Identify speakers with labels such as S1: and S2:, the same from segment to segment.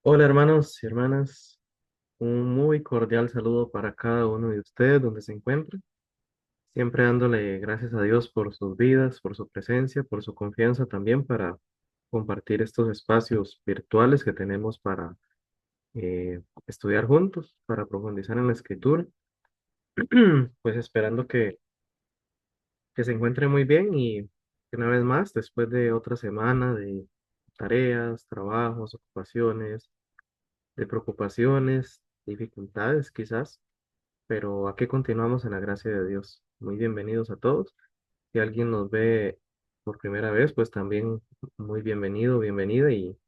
S1: Hola hermanos y hermanas, un muy cordial saludo para cada uno de ustedes donde se encuentren, siempre dándole gracias a Dios por sus vidas, por su presencia, por su confianza también para compartir estos espacios virtuales que tenemos para estudiar juntos, para profundizar en la escritura, pues esperando que se encuentre muy bien y que una vez más, después de otra semana de tareas, trabajos, ocupaciones, de preocupaciones, dificultades quizás, pero aquí continuamos en la gracia de Dios. Muy bienvenidos a todos. Si alguien nos ve por primera vez, pues también muy bienvenido, bienvenida y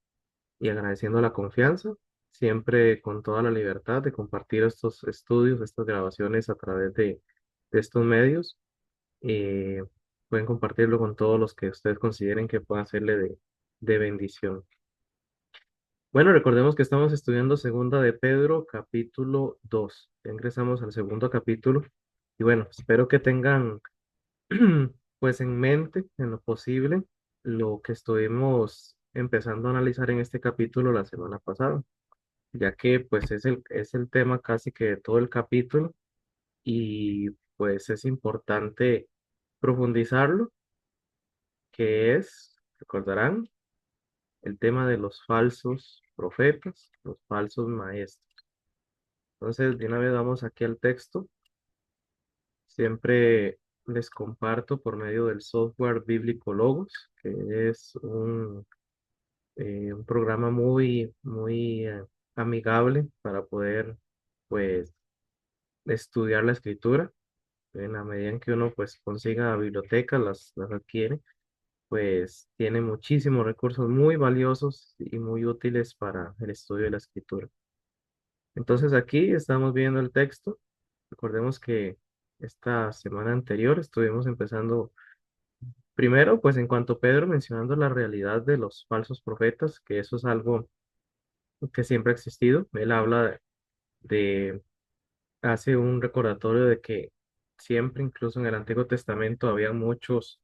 S1: agradeciendo la confianza, siempre con toda la libertad de compartir estos estudios, estas grabaciones a través de estos medios. eh, Pueden compartirlo con todos los que ustedes consideren que puedan serle de bendición. Bueno, recordemos que estamos estudiando Segunda de Pedro, capítulo 2. Ya ingresamos al segundo capítulo. Y bueno, espero que tengan pues en mente, en lo posible, lo que estuvimos empezando a analizar en este capítulo la semana pasada, ya que pues es el tema casi que de todo el capítulo y pues es importante profundizarlo, que es, recordarán, el tema de los falsos profetas, los falsos maestros. Entonces, de una vez vamos aquí al texto. Siempre les comparto por medio del software Bíblico Logos, que es un programa muy amigable para poder, pues, estudiar la escritura. En la medida en que uno, pues, consiga bibliotecas, las adquiere, pues, tiene muchísimos recursos muy valiosos y muy útiles para el estudio de la escritura. Entonces, aquí estamos viendo el texto. Recordemos que esta semana anterior estuvimos empezando primero, pues en cuanto a Pedro mencionando la realidad de los falsos profetas, que eso es algo que siempre ha existido. Él habla hace un recordatorio de que siempre, incluso en el Antiguo Testamento, había muchos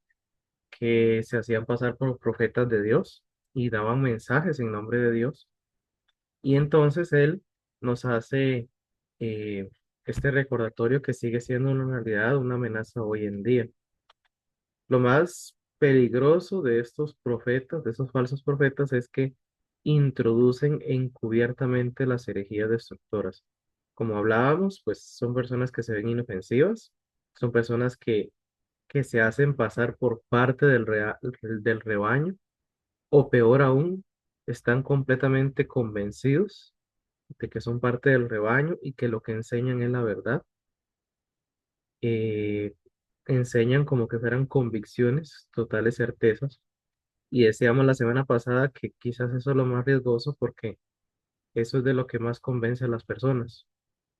S1: que se hacían pasar por profetas de Dios y daban mensajes en nombre de Dios. Y entonces él nos hace eh, este recordatorio que sigue siendo una realidad, una amenaza hoy en día. Lo más peligroso de estos profetas, de esos falsos profetas, es que introducen encubiertamente las herejías destructoras. Como hablábamos, pues son personas que se ven inofensivas, son personas que se hacen pasar por parte del rebaño, o peor aún, están completamente convencidos de que son parte del rebaño y que lo que enseñan es la verdad. eh, Enseñan como que fueran convicciones, totales certezas. Y decíamos la semana pasada que quizás eso es lo más riesgoso porque eso es de lo que más convence a las personas.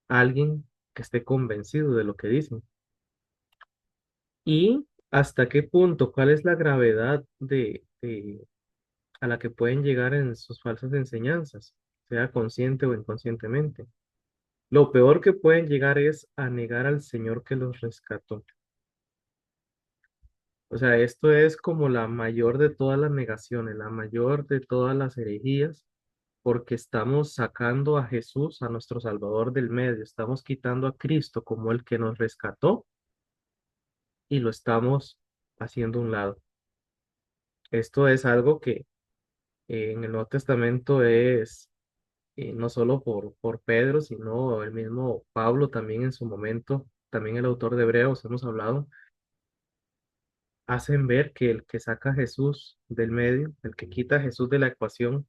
S1: Alguien que esté convencido de lo que dicen. Y hasta qué punto, cuál es la gravedad a la que pueden llegar en sus falsas enseñanzas, sea consciente o inconscientemente. Lo peor que pueden llegar es a negar al Señor que los rescató. O sea, esto es como la mayor de todas las negaciones, la mayor de todas las herejías, porque estamos sacando a Jesús, a nuestro Salvador del medio, estamos quitando a Cristo como el que nos rescató y lo estamos haciendo a un lado. Esto es algo que en el Nuevo Testamento es no solo por Pedro, sino el mismo Pablo también en su momento, también el autor de Hebreos, hemos hablado, hacen ver que el que saca a Jesús del medio, el que quita a Jesús de la ecuación,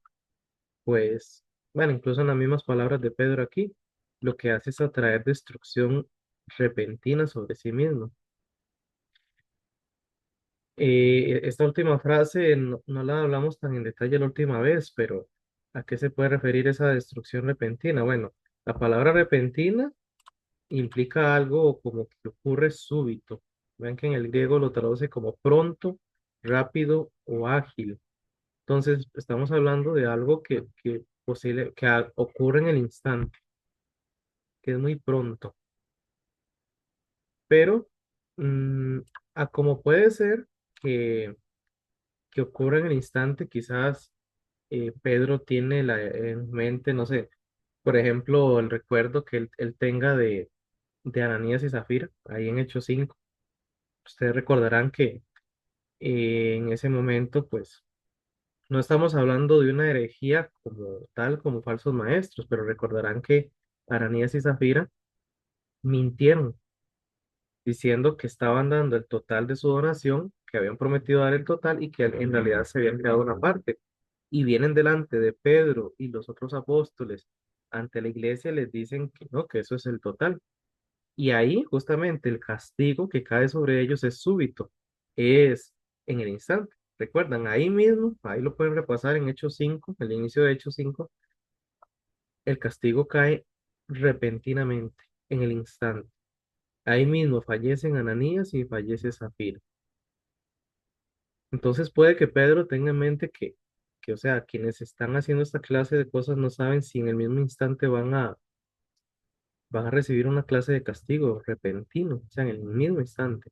S1: pues, bueno, incluso en las mismas palabras de Pedro aquí, lo que hace es atraer destrucción repentina sobre sí mismo. Esta última frase no la hablamos tan en detalle la última vez, pero ¿a qué se puede referir esa destrucción repentina? Bueno, la palabra repentina implica algo como que ocurre súbito. Vean que en el griego lo traduce como pronto, rápido o ágil. Entonces, estamos hablando de algo que ocurre en el instante, que es muy pronto, pero mm, a como puede ser que, que ocurra en el instante, quizás Pedro tiene en mente, no sé, por ejemplo, el recuerdo que él tenga de Ananías y Zafira, ahí en Hechos 5. Ustedes recordarán que en ese momento, pues, no estamos hablando de una herejía como tal, como falsos maestros, pero recordarán que Ananías y Zafira mintieron diciendo que estaban dando el total de su donación, que habían prometido dar el total y que en realidad se habían quedado una parte. Y vienen delante de Pedro y los otros apóstoles ante la iglesia y les dicen que no, que eso es el total. Y ahí justamente el castigo que cae sobre ellos es súbito, es en el instante. Recuerdan, ahí mismo, ahí lo pueden repasar en Hechos 5, el inicio de Hechos 5, el castigo cae repentinamente, en el instante. Ahí mismo fallecen Ananías y fallece Zafira. Entonces puede que Pedro tenga en mente o sea, quienes están haciendo esta clase de cosas no saben si en el mismo instante van a recibir una clase de castigo repentino, o sea, en el mismo instante.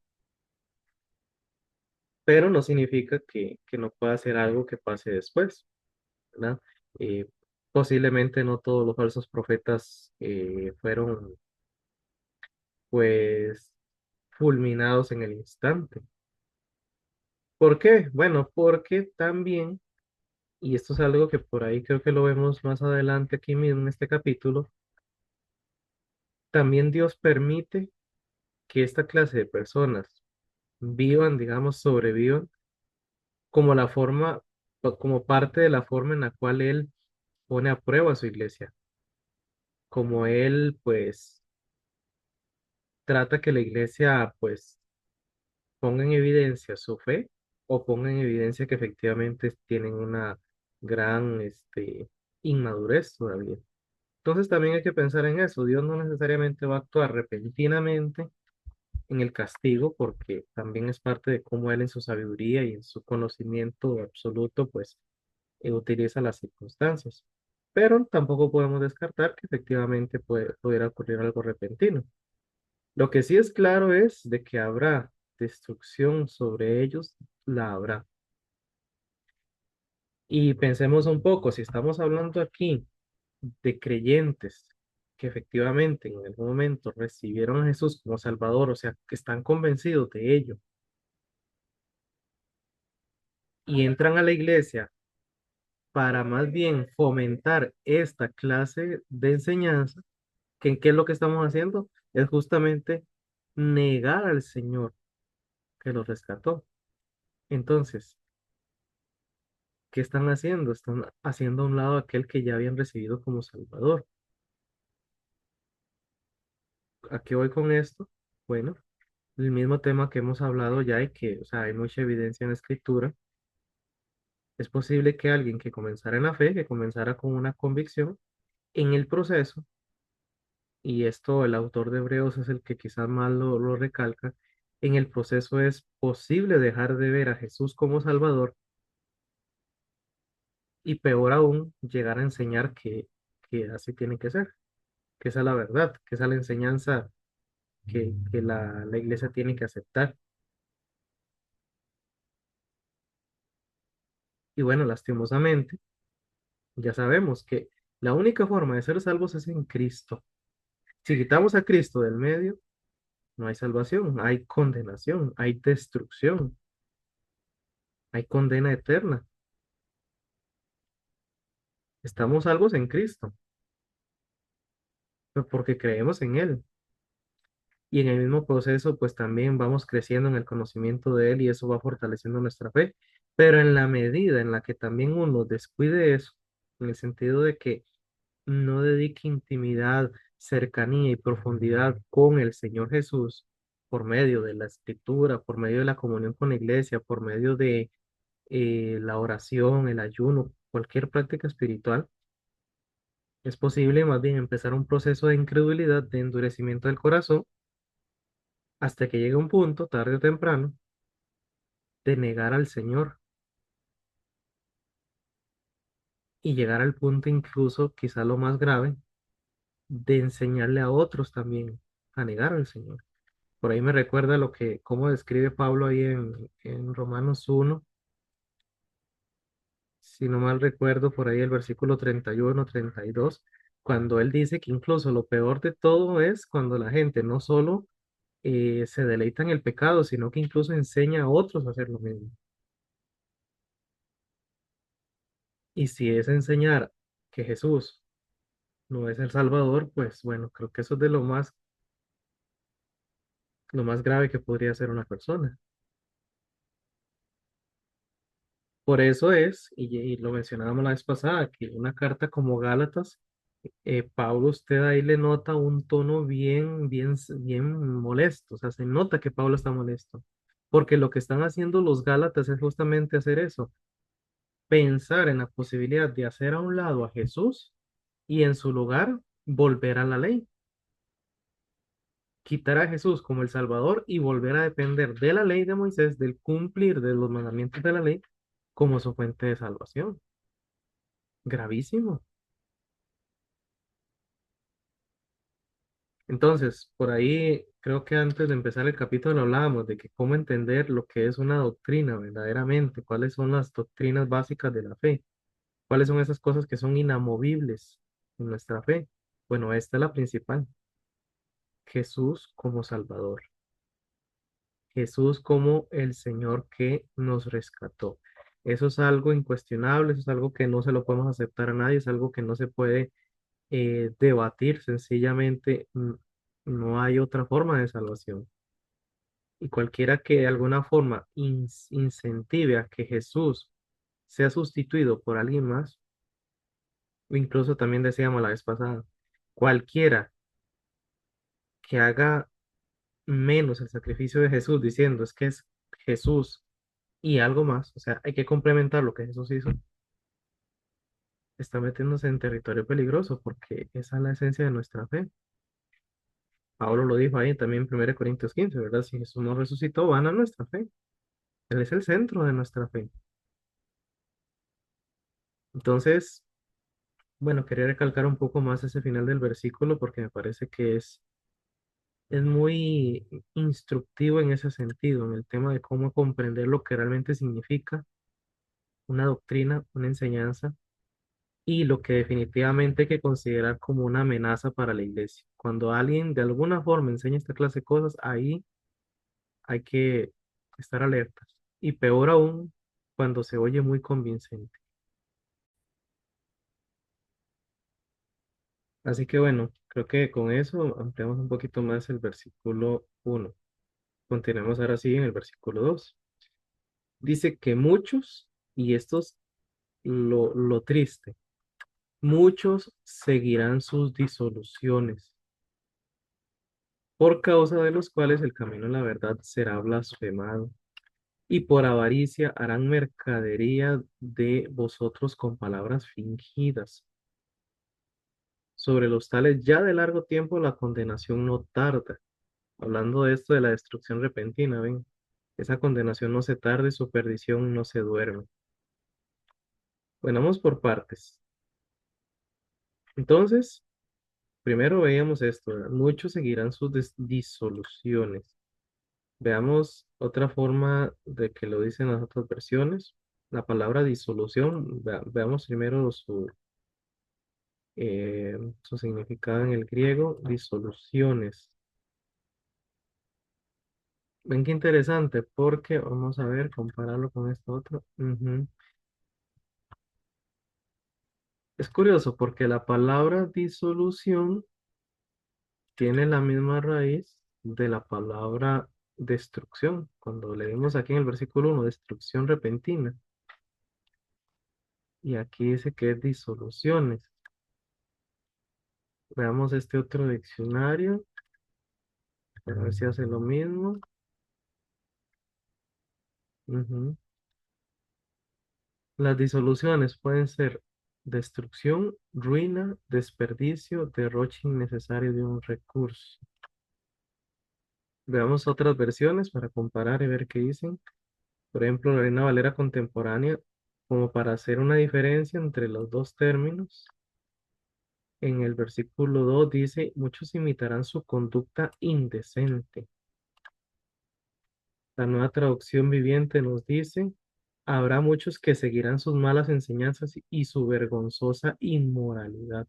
S1: Pero no significa que no pueda ser algo que pase después, ¿verdad? Eh, Posiblemente no todos los falsos profetas fueron, pues, fulminados en el instante. ¿Por qué? Bueno, porque también, y esto es algo que por ahí creo que lo vemos más adelante aquí mismo en este capítulo, también Dios permite que esta clase de personas vivan, digamos, sobrevivan como la forma, o como parte de la forma en la cual Él pone a prueba a su iglesia, como Él, pues, trata que la iglesia, pues, ponga en evidencia su fe o ponga en evidencia que efectivamente tienen una gran, inmadurez todavía. Entonces también hay que pensar en eso. Dios no necesariamente va a actuar repentinamente en el castigo, porque también es parte de cómo Él en su sabiduría y en su conocimiento absoluto, pues, utiliza las circunstancias. Pero tampoco podemos descartar que efectivamente pudiera ocurrir algo repentino. Lo que sí es claro es de que habrá destrucción sobre ellos, la habrá. Y pensemos un poco, si estamos hablando aquí de creyentes que efectivamente en algún momento recibieron a Jesús como Salvador, o sea, que están convencidos de ello y entran a la iglesia para más bien fomentar esta clase de enseñanza, ¿qué es lo que estamos haciendo? Es justamente negar al Señor que los rescató. Entonces, ¿qué están haciendo? Están haciendo a un lado aquel que ya habían recibido como Salvador. ¿A qué voy con esto? Bueno, el mismo tema que hemos hablado ya y que, o sea, hay mucha evidencia en la Escritura. Es posible que alguien que comenzara en la fe, que comenzara con una convicción, en el proceso, y esto el autor de Hebreos es el que quizás más lo recalca, en el proceso es posible dejar de ver a Jesús como Salvador y peor aún, llegar a enseñar que así tiene que ser, que esa es la verdad, que esa es la enseñanza que la iglesia tiene que aceptar. Y bueno, lastimosamente, ya sabemos que la única forma de ser salvos es en Cristo. Si quitamos a Cristo del medio, no hay salvación, hay condenación, hay destrucción, hay condena eterna. Estamos salvos en Cristo, pero porque creemos en Él. Y en el mismo proceso, pues también vamos creciendo en el conocimiento de Él y eso va fortaleciendo nuestra fe. Pero en la medida en la que también uno descuide eso, en el sentido de que no dedique intimidad, cercanía y profundidad con el Señor Jesús por medio de la escritura, por medio de la comunión con la iglesia, por medio de la oración, el ayuno, cualquier práctica espiritual, es posible más bien empezar un proceso de incredulidad, de endurecimiento del corazón, hasta que llegue un punto, tarde o temprano, de negar al Señor y llegar al punto incluso, quizá lo más grave, de enseñarle a otros también a negar al Señor. Por ahí me recuerda cómo describe Pablo ahí en Romanos 1, si no mal recuerdo, por ahí el versículo 31, 32, cuando él dice que incluso lo peor de todo es cuando la gente no solo se deleita en el pecado, sino que incluso enseña a otros a hacer lo mismo. Y si es enseñar que Jesús no es el Salvador, pues bueno, creo que eso es de lo más grave que podría hacer una persona. Por eso es, y lo mencionábamos la vez pasada, que una carta como Gálatas, Pablo, usted ahí le nota un tono bien molesto, o sea, se nota que Pablo está molesto, porque lo que están haciendo los Gálatas es justamente hacer eso, pensar en la posibilidad de hacer a un lado a Jesús y en su lugar volver a la ley, quitar a Jesús como el Salvador y volver a depender de la ley de Moisés, del cumplir de los mandamientos de la ley como su fuente de salvación. Gravísimo. Entonces, por ahí creo que antes de empezar el capítulo hablábamos de que cómo entender lo que es una doctrina verdaderamente, cuáles son las doctrinas básicas de la fe, cuáles son esas cosas que son inamovibles en nuestra fe. Bueno, esta es la principal, Jesús como Salvador, Jesús como el Señor que nos rescató. Eso es algo incuestionable, eso es algo que no se lo podemos aceptar a nadie, es algo que no se puede debatir, sencillamente no hay otra forma de salvación. Y cualquiera que de alguna forma incentive a que Jesús sea sustituido por alguien más, o incluso también decíamos la vez pasada, cualquiera que haga menos el sacrificio de Jesús diciendo es que es Jesús y algo más, o sea, hay que complementar lo que Jesús hizo, está metiéndose en territorio peligroso porque esa es la esencia de nuestra fe. Pablo lo dijo ahí también en 1 Corintios 15, ¿verdad? Si Jesús no resucitó, van a nuestra fe. Él es el centro de nuestra fe. Entonces, bueno, quería recalcar un poco más ese final del versículo porque me parece que es muy instructivo en ese sentido, en el tema de cómo comprender lo que realmente significa una doctrina, una enseñanza y lo que definitivamente hay que considerar como una amenaza para la iglesia. Cuando alguien de alguna forma enseña esta clase de cosas, ahí hay que estar alertas. Y peor aún, cuando se oye muy convincente. Así que bueno, creo que con eso ampliamos un poquito más el versículo 1. Continuemos ahora sí en el versículo 2. Dice que muchos, y esto es lo triste, muchos seguirán sus disoluciones, por causa de los cuales el camino de la verdad será blasfemado, y por avaricia harán mercadería de vosotros con palabras fingidas. Sobre los tales ya de largo tiempo la condenación no tarda. Hablando de esto de la destrucción repentina, ven, esa condenación no se tarda y su perdición no se duerme. Bueno, vamos por partes. Entonces, primero veíamos esto, ¿verdad? Muchos seguirán sus disoluciones. Veamos otra forma de que lo dicen las otras versiones. La palabra disolución, veamos primero su significado en el griego, disoluciones. Ven qué interesante, porque vamos a ver, compararlo con esto otro. Ujú. Es curioso porque la palabra disolución tiene la misma raíz de la palabra destrucción. Cuando leemos aquí en el versículo 1, destrucción repentina, y aquí dice que es disoluciones. Veamos este otro diccionario, a ver si hace lo mismo. Ujú. Las disoluciones pueden ser destrucción, ruina, desperdicio, derroche innecesario de un recurso. Veamos otras versiones para comparar y ver qué dicen. Por ejemplo, la Reina Valera contemporánea, como para hacer una diferencia entre los dos términos. En el versículo 2 dice, muchos imitarán su conducta indecente. La nueva traducción viviente nos dice, Habrá muchos que seguirán sus malas enseñanzas y su vergonzosa inmoralidad.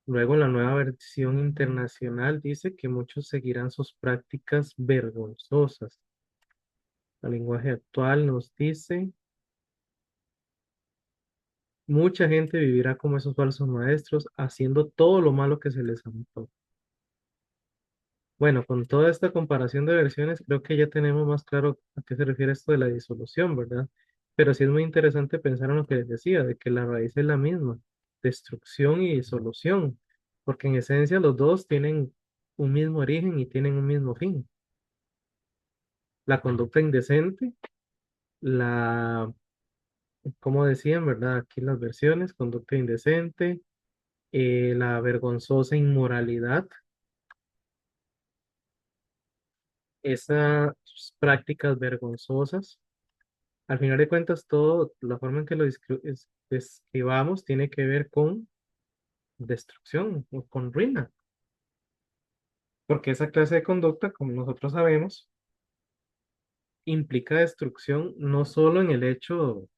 S1: Luego, la nueva versión internacional dice que muchos seguirán sus prácticas vergonzosas. El lenguaje actual nos dice, mucha gente vivirá como esos falsos maestros, haciendo todo lo malo que se les antoja. Bueno, con toda esta comparación de versiones, creo que ya tenemos más claro a qué se refiere esto de la disolución, ¿verdad? Pero sí es muy interesante pensar en lo que les decía, de que la raíz es la misma, destrucción y disolución, porque en esencia los dos tienen un mismo origen y tienen un mismo fin. La conducta indecente, la, como decían, ¿verdad? Aquí las versiones, conducta indecente, la vergonzosa inmoralidad, esas prácticas vergonzosas. Al final de cuentas, todo, la forma en que lo describamos tiene que ver con destrucción o con ruina, porque esa clase de conducta, como nosotros sabemos, implica destrucción no solo en el hecho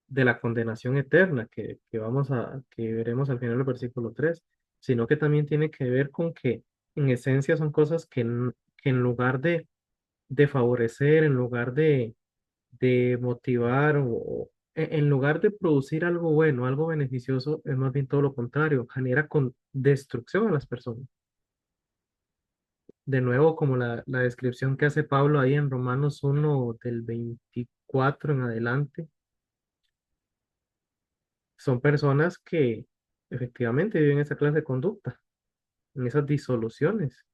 S1: de la condenación eterna que veremos al final del versículo 3, sino que también tiene que ver con que en esencia son cosas que en lugar de favorecer, en lugar de motivar o en lugar de producir algo bueno, algo beneficioso, es más bien todo lo contrario, genera con destrucción a las personas. De nuevo, como la descripción que hace Pablo ahí en Romanos 1 del 24 en adelante, son personas que efectivamente viven esa clase de conducta, en esas disoluciones.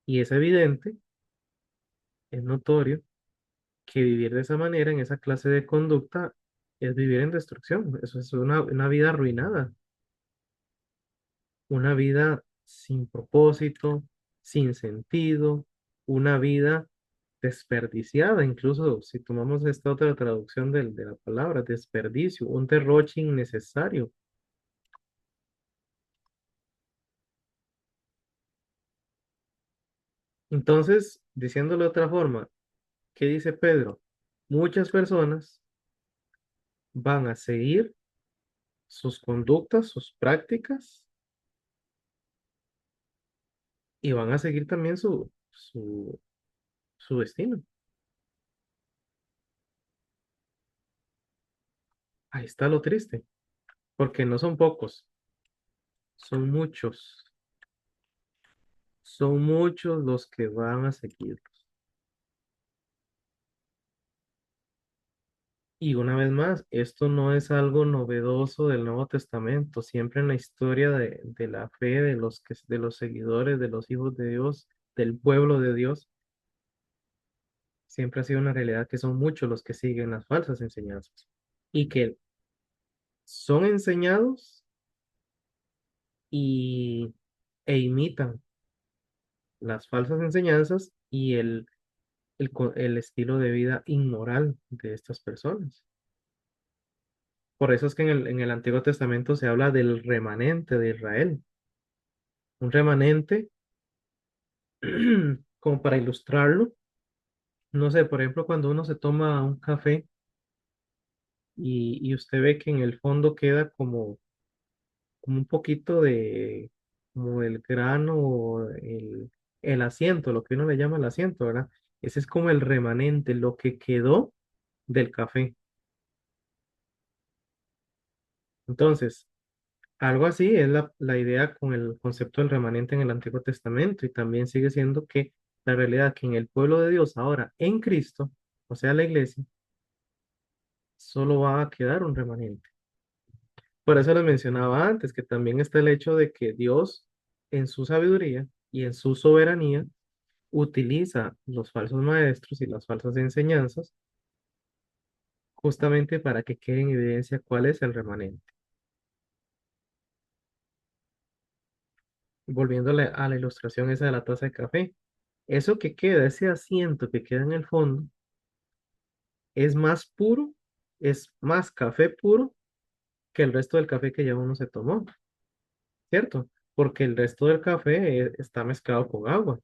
S1: Y es evidente, es notorio, que vivir de esa manera, en esa clase de conducta, es vivir en destrucción. Eso es una vida arruinada, una vida sin propósito, sin sentido, una vida desperdiciada, incluso si tomamos esta otra traducción de la palabra, desperdicio, un derroche innecesario. Entonces, diciéndolo de otra forma, ¿qué dice Pedro? Muchas personas van a seguir sus conductas, sus prácticas y van a seguir también su destino. Ahí está lo triste, porque no son pocos, son muchos. Son muchos los que van a seguirlos. Y una vez más, esto no es algo novedoso del Nuevo Testamento. Siempre en la historia de la fe de los seguidores, de los hijos de Dios, del pueblo de Dios, siempre ha sido una realidad que son muchos los que siguen las falsas enseñanzas y que son enseñados y, e imitan las falsas enseñanzas y el estilo de vida inmoral de estas personas. Por eso es que en el Antiguo Testamento se habla del remanente de Israel. Un remanente, como para ilustrarlo, no sé, por ejemplo, cuando uno se toma un café y usted ve que en el fondo queda como un poquito como el grano o el asiento, lo que uno le llama el asiento, ¿verdad? Ese es como el remanente, lo que quedó del café. Entonces, algo así es la idea con el concepto del remanente en el Antiguo Testamento y también sigue siendo que la realidad que en el pueblo de Dios ahora, en Cristo, o sea, la iglesia, solo va a quedar un remanente. Por eso les mencionaba antes que también está el hecho de que Dios, en su sabiduría y en su soberanía, utiliza los falsos maestros y las falsas enseñanzas justamente para que quede en evidencia cuál es el remanente. Volviéndole a la ilustración esa de la taza de café. Eso que queda, ese asiento que queda en el fondo, es más puro, es más café puro que el resto del café que ya uno se tomó, ¿cierto? Porque el resto del café está mezclado con agua.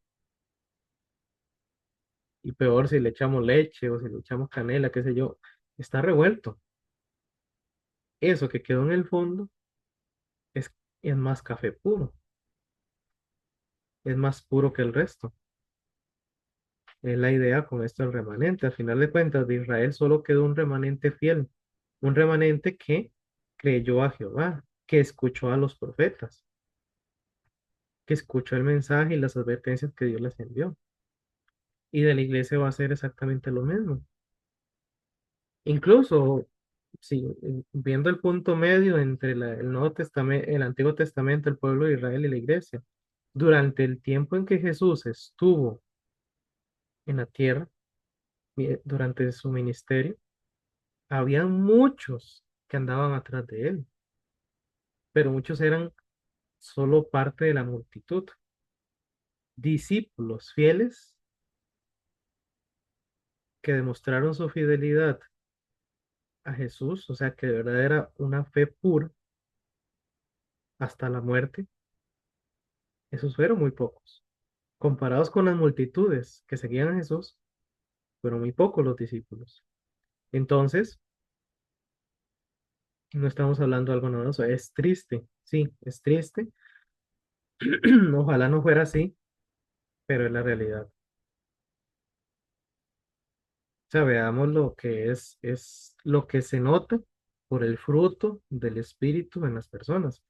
S1: Y peor si le echamos leche o si le echamos canela, qué sé yo, está revuelto. Eso que quedó en el fondo es, es más café puro, es más puro que el resto. Es la idea con esto del remanente. Al final de cuentas, de Israel solo quedó un remanente fiel, un remanente que creyó a Jehová, que escuchó a los profetas, que escuchó el mensaje y las advertencias que Dios les envió. Y de la iglesia va a ser exactamente lo mismo. Incluso, si viendo el punto medio entre el Nuevo Testamento, el Antiguo Testamento, el pueblo de Israel y la iglesia, durante el tiempo en que Jesús estuvo en la tierra, durante su ministerio, había muchos que andaban atrás de él, pero muchos eran solo parte de la multitud, discípulos fieles que demostraron su fidelidad a Jesús, o sea que de verdad era una fe pura hasta la muerte. Esos fueron muy pocos. Comparados con las multitudes que seguían a Jesús, fueron muy pocos los discípulos. Entonces, no estamos hablando de algo novedoso, es triste, sí, es triste. Ojalá no fuera así, pero es la realidad. O sea, veamos lo que es lo que se nota por el fruto del Espíritu en las personas.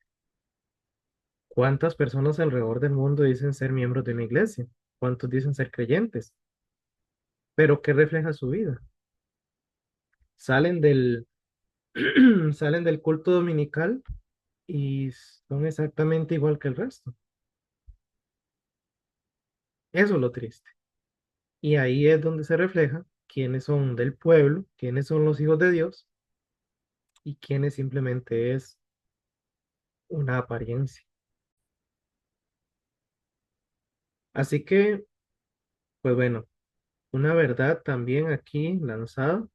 S1: ¿Cuántas personas alrededor del mundo dicen ser miembros de una iglesia? ¿Cuántos dicen ser creyentes? Pero ¿qué refleja su vida? Salen del, salen del culto dominical y son exactamente igual que el resto. Eso es lo triste. Y ahí es donde se refleja quiénes son del pueblo, quiénes son los hijos de Dios y quiénes simplemente es una apariencia. Así que, pues bueno, una verdad también aquí lanzada,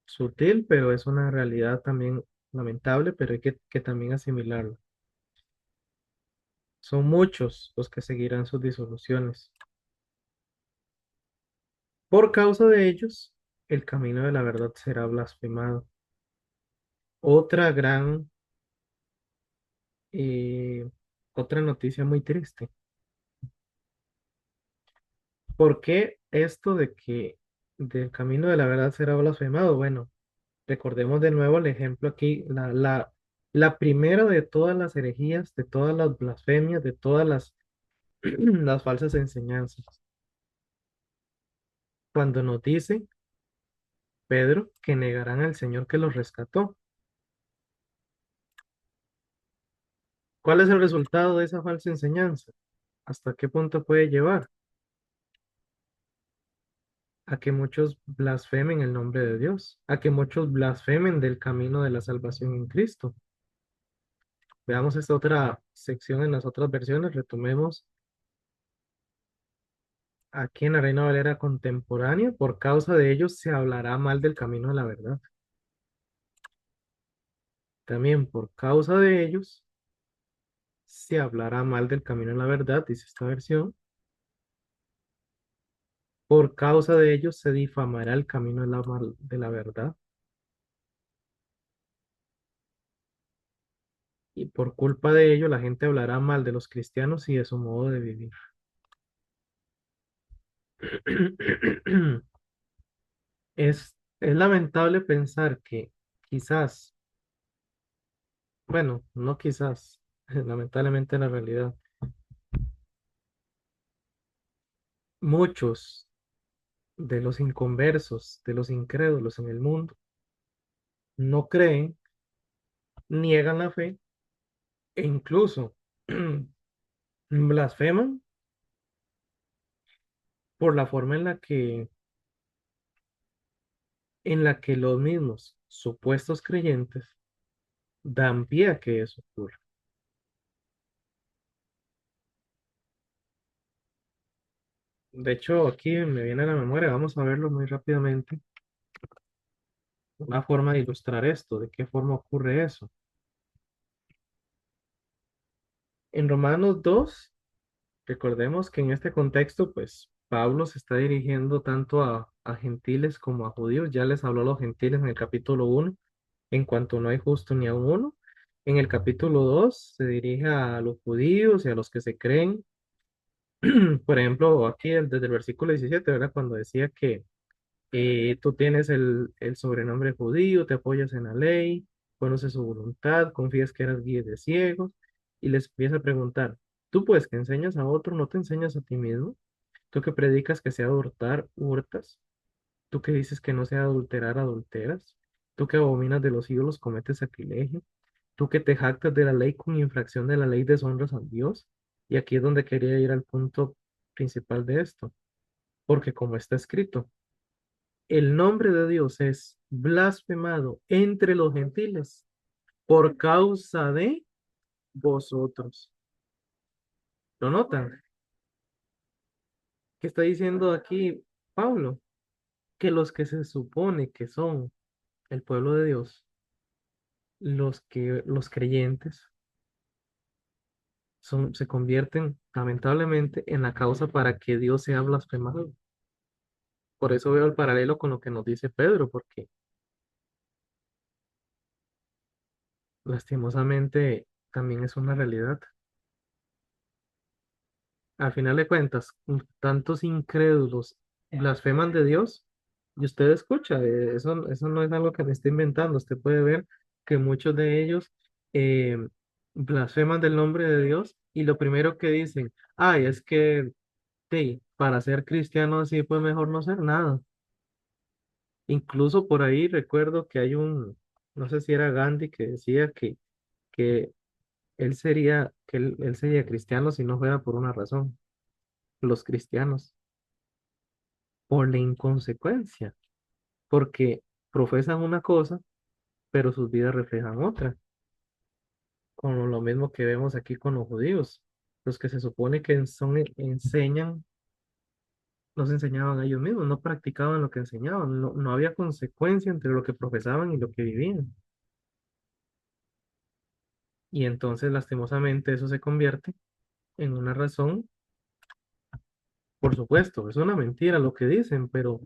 S1: sutil, pero es una realidad también lamentable, pero hay que también asimilarlo. Son muchos los que seguirán sus disoluciones. Por causa de ellos, el camino de la verdad será blasfemado. Otra gran, eh, otra noticia muy triste. ¿Por qué esto de que del camino de la verdad será blasfemado? Bueno, recordemos de nuevo el ejemplo aquí, la primera de todas las herejías, de todas las blasfemias, de todas las falsas enseñanzas. Cuando nos dice Pedro que negarán al Señor que los rescató. ¿Cuál es el resultado de esa falsa enseñanza? ¿Hasta qué punto puede llevar? A que muchos blasfemen el nombre de Dios, a que muchos blasfemen del camino de la salvación en Cristo. Veamos esta otra sección en las otras versiones, retomemos aquí en la Reina Valera contemporánea, por causa de ellos se hablará mal del camino de la verdad. También por causa de ellos se hablará mal del camino de la verdad, dice esta versión. Por causa de ellos se difamará el camino de de la verdad. Y por culpa de ello la gente hablará mal de los cristianos y de su modo de vivir. Es lamentable pensar que quizás, bueno, no quizás, lamentablemente en la realidad, muchos de los inconversos, de los incrédulos en el mundo, no creen, niegan la fe e incluso blasfeman por la forma en la que los mismos supuestos creyentes dan pie a que eso ocurra. De hecho, aquí me viene a la memoria, vamos a verlo muy rápidamente, una forma de ilustrar esto, de qué forma ocurre eso. En Romanos 2, recordemos que en este contexto, pues Pablo se está dirigiendo tanto a gentiles como a judíos. Ya les habló a los gentiles en el capítulo 1, en cuanto no hay justo ni a uno. En el capítulo 2 se dirige a los judíos y a los que se creen. Por ejemplo, aquí desde el versículo 17, ¿verdad? Cuando decía que tú tienes el sobrenombre judío, te apoyas en la ley, conoces su voluntad, confías que eras guía de ciegos, y les empieza a preguntar, tú pues que enseñas a otro, ¿no te enseñas a ti mismo? Tú que predicas que sea de hurtar, hurtas. Tú que dices que no sea adulterar, adulteras. Tú que abominas de los ídolos, cometes sacrilegio. Tú que te jactas de la ley con infracción de la ley, deshonras a Dios. Y aquí es donde quería ir al punto principal de esto. Porque como está escrito, el nombre de Dios es blasfemado entre los gentiles por causa de vosotros. ¿Lo notan? ¿Qué está diciendo aquí Pablo? Que los que se supone que son el pueblo de Dios, los creyentes, se convierten lamentablemente en la causa para que Dios sea blasfemado. Por eso veo el paralelo con lo que nos dice Pedro, porque lastimosamente también es una realidad. Al final de cuentas, tantos incrédulos blasfeman de Dios y usted escucha, eso no es algo que me esté inventando. Usted puede ver que muchos de ellos eh, blasfeman del nombre de Dios y lo primero que dicen, ay, es que sí, para ser cristiano así, pues mejor no ser nada. Incluso por ahí recuerdo que hay no sé si era Gandhi, que decía que él sería cristiano si no fuera por una razón, los cristianos, por la inconsecuencia, porque profesan una cosa, pero sus vidas reflejan otra, como lo mismo que vemos aquí con los judíos, los que se supone que enseñan, no se enseñaban a ellos mismos, no practicaban lo que enseñaban, no había consecuencia entre lo que profesaban y lo que vivían. Y entonces, lastimosamente, eso se convierte en una razón, por supuesto, es una mentira lo que dicen, pero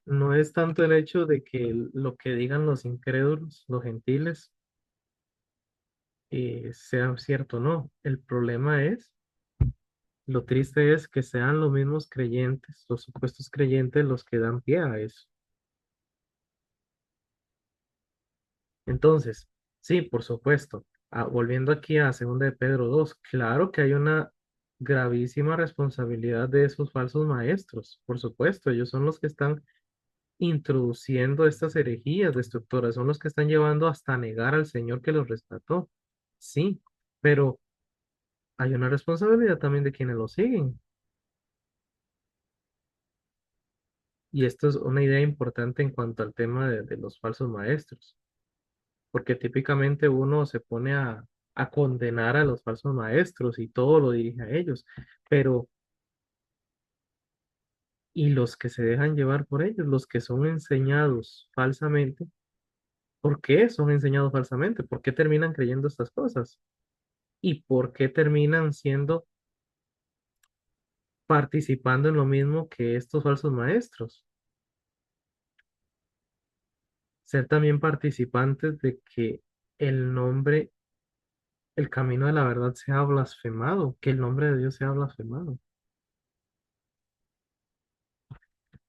S1: no es tanto el hecho de que lo que digan los incrédulos, los gentiles, sea cierto o no. El problema es, lo triste es que sean los mismos creyentes, los supuestos creyentes, los que dan pie a eso. Entonces, sí, por supuesto. Volviendo aquí a 2 de Pedro 2, claro que hay una gravísima responsabilidad de esos falsos maestros. Por supuesto, ellos son los que están introduciendo estas herejías destructoras, son los que están llevando hasta negar al Señor que los rescató. Sí, pero hay una responsabilidad también de quienes lo siguen. Y esto es una idea importante en cuanto al tema de los falsos maestros. Porque típicamente uno se pone a condenar a los falsos maestros y todo lo dirige a ellos, pero ¿y los que se dejan llevar por ellos, los que son enseñados falsamente? ¿Por qué son enseñados falsamente? ¿Por qué terminan creyendo estas cosas? ¿Y por qué terminan siendo participando en lo mismo que estos falsos maestros? Ser también participantes de que el nombre, el camino de la verdad sea blasfemado, que el nombre de Dios sea blasfemado.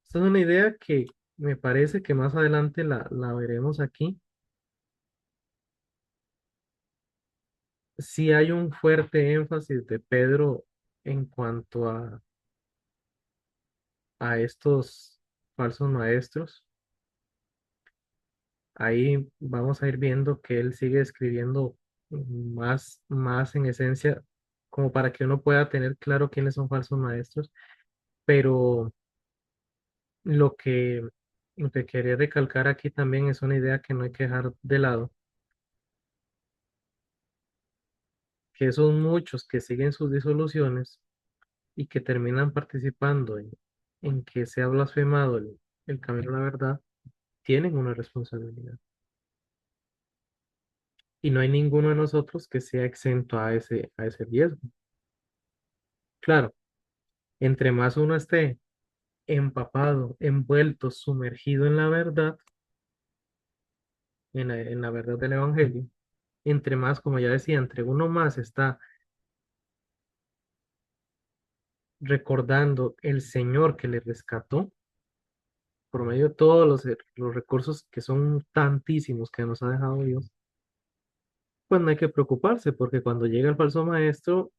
S1: Esta es una idea que me parece que más adelante la veremos aquí. Sí hay un fuerte énfasis de Pedro en cuanto a estos falsos maestros. Ahí vamos a ir viendo que él sigue escribiendo más en esencia, como para que uno pueda tener claro quiénes son falsos maestros. Pero lo que, lo que quería recalcar aquí también es una idea que no hay que dejar de lado, que son muchos que siguen sus disoluciones y que terminan participando en que sea blasfemado el camino a la verdad, tienen una responsabilidad. Y no hay ninguno de nosotros que sea exento a ese riesgo. Claro, Entre más uno esté empapado, envuelto, sumergido en la verdad del Evangelio, entre más, como ya decía, entre uno más está recordando el Señor que le rescató por medio de todos los recursos que son tantísimos que nos ha dejado Dios, pues no hay que preocuparse, porque cuando llega el falso maestro,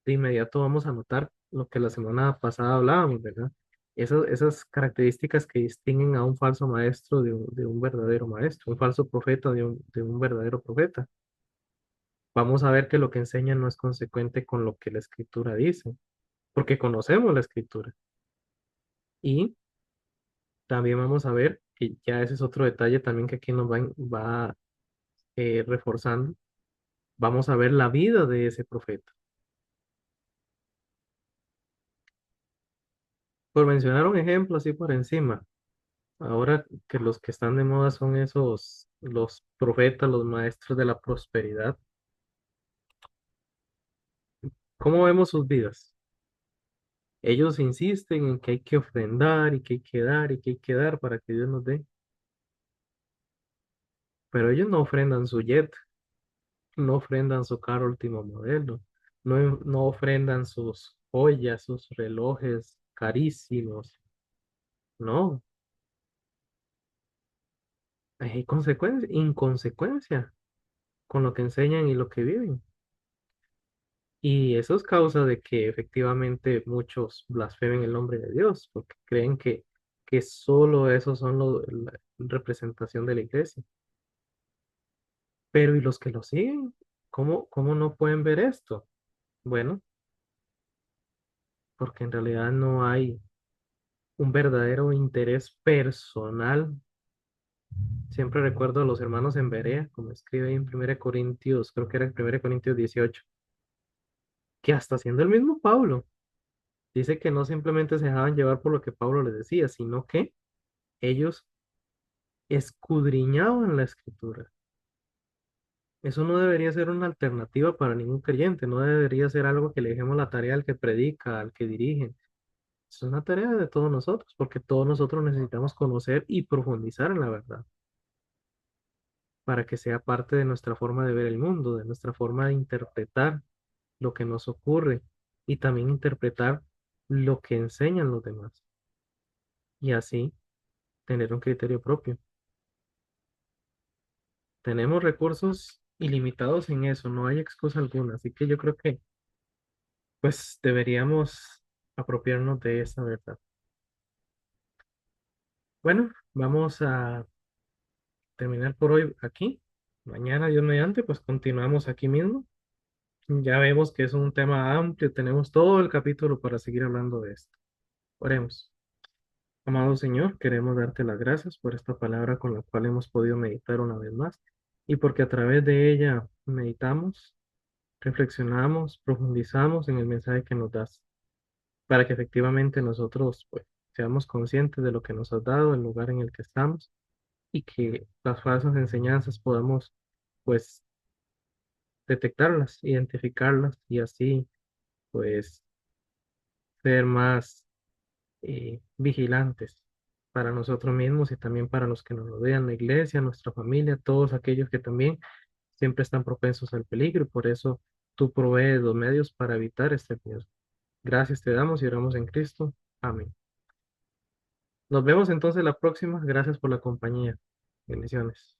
S1: de inmediato vamos a notar lo que la semana pasada hablábamos, ¿verdad? Esas características que distinguen a un falso maestro de un verdadero maestro, un falso profeta de un verdadero profeta. Vamos a ver que lo que enseña no es consecuente con lo que la escritura dice, porque conocemos la escritura. Y también vamos a ver, que ya ese es otro detalle también que aquí nos va reforzando, vamos a ver la vida de ese profeta. Por mencionar un ejemplo así por encima, ahora que los que están de moda son esos, los profetas, los maestros de la prosperidad, ¿cómo vemos sus vidas? Ellos insisten en que hay que ofrendar y que hay que dar y que hay que dar para que Dios nos dé, pero ellos no ofrendan su jet, no ofrendan su carro último modelo, no ofrendan sus joyas, sus relojes carísimos, no, hay consecuencia, inconsecuencia con lo que enseñan y lo que viven. Y eso es causa de que efectivamente muchos blasfemen el nombre de Dios, porque creen que solo esos son la representación de la iglesia. Pero ¿y los que lo siguen? ¿Cómo no pueden ver esto? Bueno, porque en realidad no hay un verdadero interés personal. Siempre recuerdo a los hermanos en Berea, como escribe ahí en 1 Corintios, creo que era en 1 Corintios 18, que hasta siendo el mismo Pablo, dice que no simplemente se dejaban llevar por lo que Pablo les decía, sino que ellos escudriñaban la escritura. Eso no debería ser una alternativa para ningún creyente, no debería ser algo que le dejemos la tarea al que predica, al que dirige. Es una tarea de todos nosotros, porque todos nosotros necesitamos conocer y profundizar en la verdad, para que sea parte de nuestra forma de ver el mundo, de nuestra forma de interpretar lo que nos ocurre y también interpretar lo que enseñan los demás y así tener un criterio propio. Tenemos recursos ilimitados en eso, no hay excusa alguna, así que yo creo que pues deberíamos apropiarnos de esa verdad. Bueno, vamos a terminar por hoy aquí. Mañana, Dios mediante, pues continuamos aquí mismo. Ya vemos que es un tema amplio, tenemos todo el capítulo para seguir hablando de esto. Oremos. Amado Señor, queremos darte las gracias por esta palabra con la cual hemos podido meditar una vez más y porque a través de ella meditamos, reflexionamos, profundizamos en el mensaje que nos das, para que efectivamente nosotros pues seamos conscientes de lo que nos has dado, el lugar en el que estamos y que las falsas enseñanzas podamos pues detectarlas, identificarlas y así pues ser más vigilantes para nosotros mismos y también para los que nos rodean, la iglesia, nuestra familia, todos aquellos que también siempre están propensos al peligro y por eso tú provees los medios para evitar este riesgo. Gracias te damos y oramos en Cristo. Amén. Nos vemos entonces la próxima. Gracias por la compañía. Bendiciones.